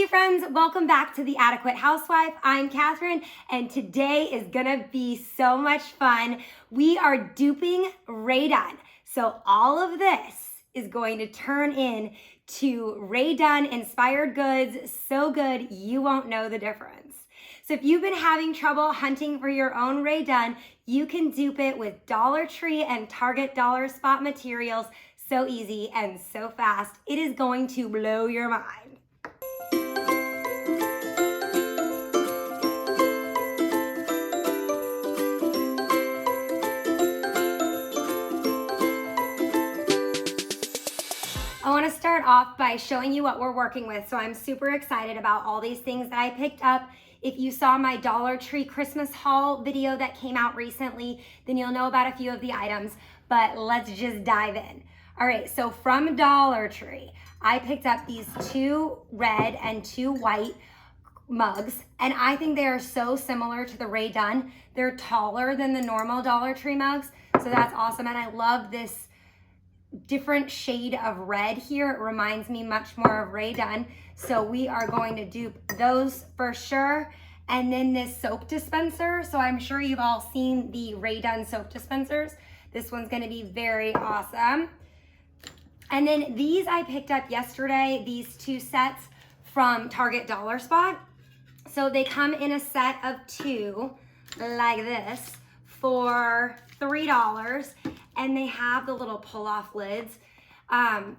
friends, welcome back to the Adequate Housewife. I'm Catherine, and today is gonna be so much fun. We are duping Rae Dunn. So all of this is going to turn in to Rae Dunn inspired goods so good you won't know the difference. So if you've been having trouble hunting for your own Rae Dunn, you can dupe it with Dollar Tree and Target dollar spot materials. So easy and so fast. It is going to blow your mind. I want to start off by showing you what we're working with. So I'm super excited about all these things that I picked up. If you saw my Dollar Tree Christmas haul video that came out recently, then you'll know about a few of the items, but let's just dive in. All right, so from Dollar Tree, I picked up these 2 red and 2 white mugs, and I think they are so similar to the Rae Dunn. They're taller than the normal Dollar Tree mugs, so that's awesome, and I love this different shade of red here. It reminds me much more of Rae Dunn. So we are going to dupe those for sure. And then this soap dispenser. So I'm sure you've all seen the Rae Dunn soap dispensers. This one's gonna be very awesome. And then these I picked up yesterday, these 2 sets from Target Dollar Spot. So they come in a set of 2 like this for $3. And they have the little pull-off lids.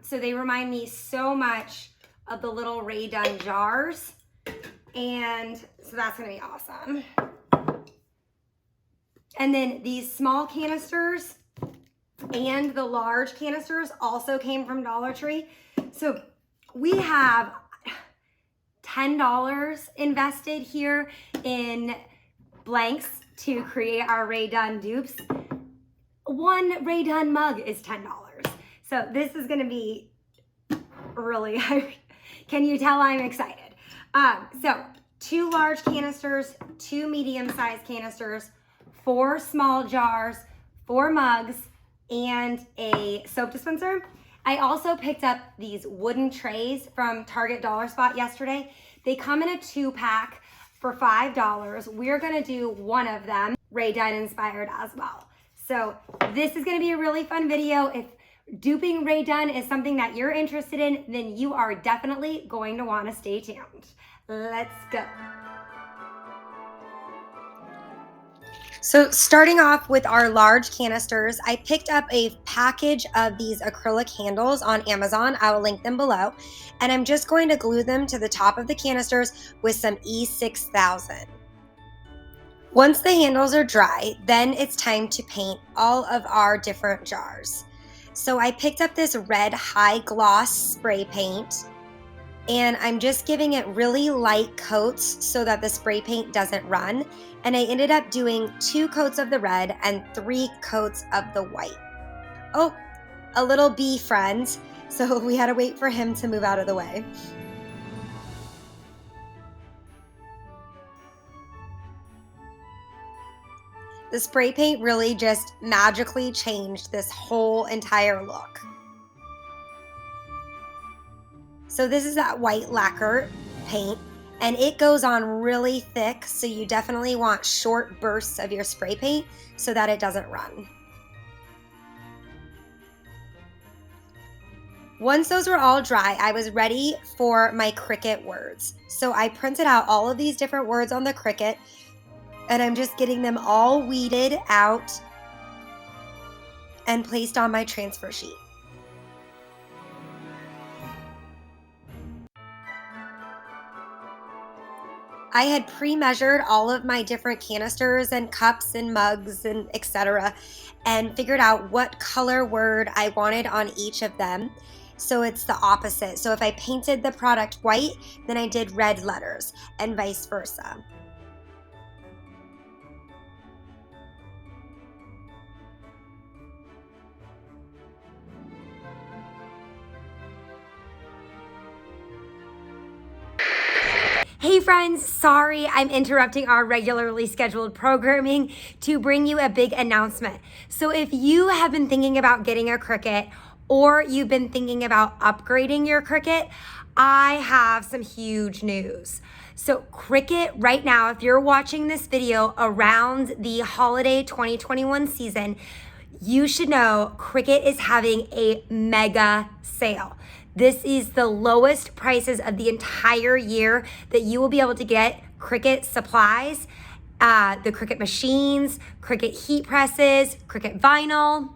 So they remind me so much of the little Rae Dunn jars. And so that's gonna be awesome. And then these small canisters and the large canisters also came from Dollar Tree. So we have $10 invested here in blanks to create our Rae Dunn dupes. 1 Rae Dunn mug is $10. So this is gonna be really, can you tell I'm excited? So 2 large canisters, 2 medium-sized canisters, 4 small jars, 4 mugs, and a soap dispenser. I also picked up these wooden trays from Target Dollar Spot yesterday. They come in a 2-pack for $5. We're gonna do one of them, Rae Dunn inspired as well. So this is gonna be a really fun video. If duping Rae Dunn is something that you're interested in, then you are definitely going to wanna stay tuned. Let's go. So starting off with our large canisters, I picked up a package of these acrylic handles on Amazon. I will link them below. And I'm just going to glue them to the top of the canisters with some E6000. Once the handles are dry, then it's time to paint all of our different jars. So I picked up this red high gloss spray paint, and I'm just giving it really light coats so that the spray paint doesn't run. And I ended up doing 2 coats of the red and 3 coats of the white. Oh, a little bee friend. So we had to wait for him to move out of the way. The spray paint really just magically changed this whole entire look. So this is that white lacquer paint, and it goes on really thick, so you definitely want short bursts of your spray paint so that it doesn't run. Once those were all dry, I was ready for my Cricut words. So I printed out all of these different words on the Cricut, and I'm just getting them all weeded out and placed on my transfer sheet. I had pre-measured all of my different canisters and cups and mugs and etc. and figured out what color word I wanted on each of them. So it's the opposite. So if I painted the product white, then I did red letters and vice versa. Hey friends, sorry I'm interrupting our regularly scheduled programming to bring you a big announcement. So if you have been thinking about getting a Cricut or you've been thinking about upgrading your Cricut, I have some huge news. So Cricut right now, if you're watching this video around the holiday 2021 season, you should know Cricut is having a mega sale. This is the lowest prices of the entire year that you will be able to get Cricut supplies, the Cricut machines, Cricut heat presses, Cricut vinyl.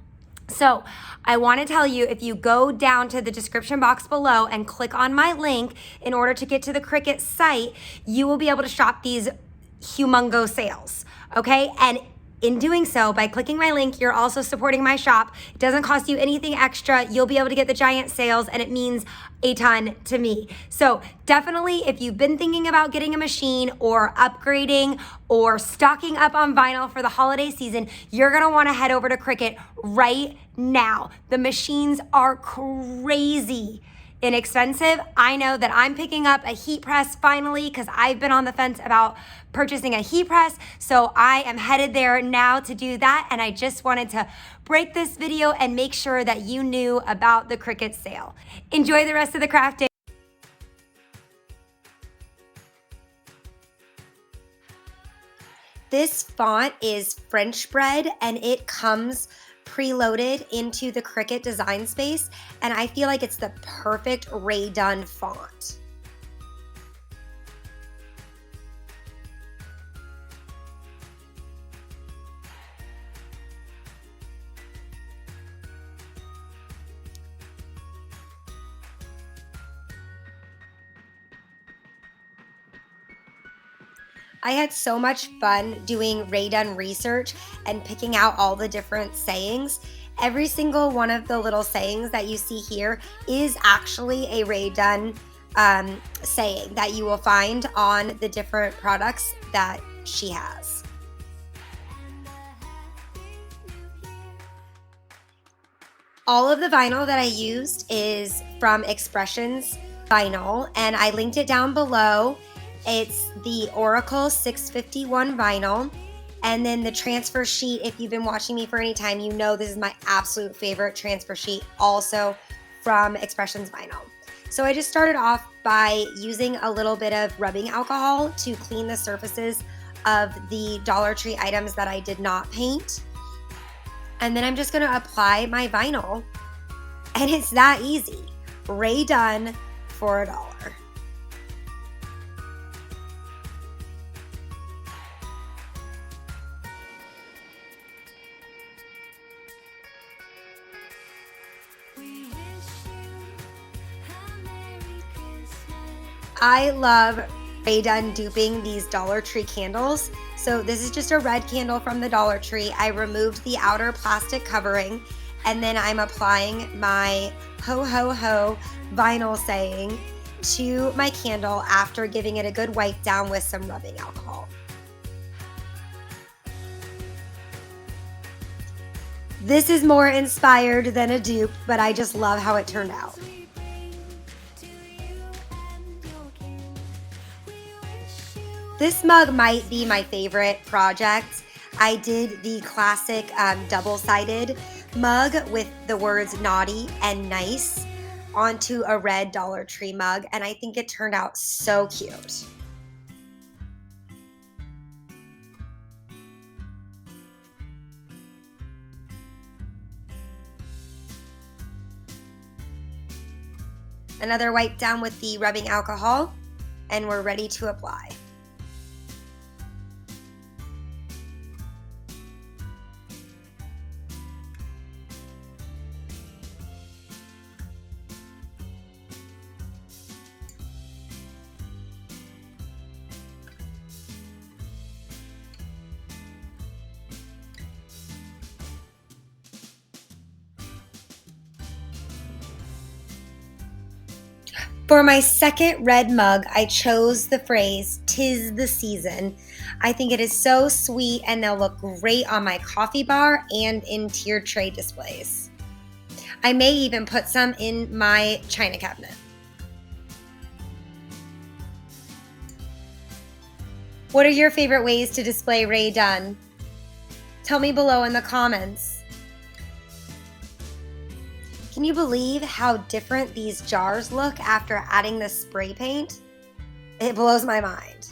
So I want to tell you, if you go down to the description box below and click on my link in order to get to the Cricut site, you will be able to shop these humongous sales, okay? And in doing so, by clicking my link, you're also supporting my shop. It doesn't cost you anything extra. You'll be able to get the giant sales, and it means a ton to me. So definitely, if you've been thinking about getting a machine or upgrading or stocking up on vinyl for the holiday season, you're gonna wanna head over to Cricut right now. The machines are crazy inexpensive. I know that I'm picking up a heat press finally because I've been on the fence about purchasing a heat press. So I am headed there now to do that. And I just wanted to break this video and make sure that you knew about the Cricut sale. Enjoy the rest of the crafting. This font is French bread and it comes preloaded into the Cricut DesignSpace, and I feel like it's the perfect Rae Dunn font. I had so much fun doing Rae Dunn research and picking out all the different sayings. Every single one of the little sayings that you see here is actually a Rae Dunn saying that you will find on the different products that she has. All of the vinyl that I used is from Expressions Vinyl, and I linked it down below. It's the Oracle 651 vinyl, and then the transfer sheet. If you've been watching me for any time, you know this is my absolute favorite transfer sheet, also from Expressions Vinyl. So I just started off by using a little bit of rubbing alcohol to clean the surfaces of the Dollar Tree items that I did not paint. And then I'm just gonna apply my vinyl, and it's that easy. Rae Dunn for $1. I love Rae Dunn duping these Dollar Tree candles. So this is just a red candle from the Dollar Tree. I removed the outer plastic covering, and then I'm applying my ho ho ho vinyl saying to my candle after giving it a good wipe down with some rubbing alcohol. This is more inspired than a dupe, but I just love how it turned out. This mug might be my favorite project. I did the classic double-sided mug with the words naughty and nice onto a red Dollar Tree mug, and I think it turned out so cute. Another wipe down with the rubbing alcohol, and we're ready to apply. For my second red mug, I chose the phrase, "'Tis the season." I think it is so sweet, and they'll look great on my coffee bar and in tiered tray displays. I may even put some in my china cabinet. What are your favorite ways to display Rae Dunn? Tell me below in the comments. Can Can you believe how different these jars look after adding the spray paint? It blows my mind.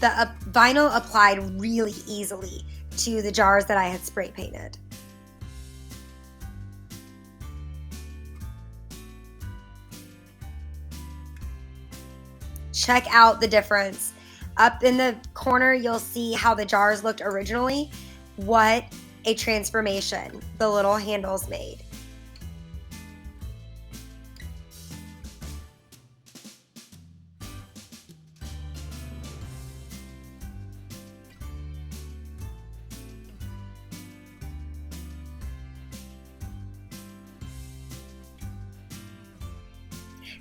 The vinyl applied really easily to the jars that I had spray painted. Check out the difference. Up in the corner, you'll see how the jars looked originally. What a transformation the little handles made.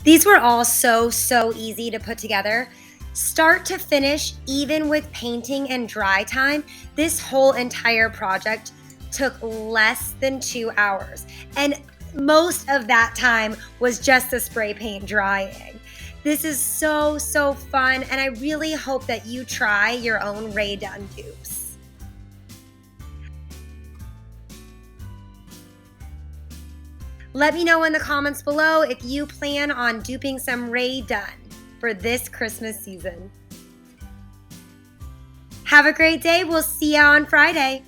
These were all so easy to put together. Start to finish, even with painting and dry time, this whole entire project took less than 2 hours. And most of that time was just the spray paint drying. This is so fun, and I really hope that you try your own Rae Dunn dupes. Let me know in the comments below if you plan on duping some Rae Dunn for this Christmas season. Have a great day. We'll see you on Friday.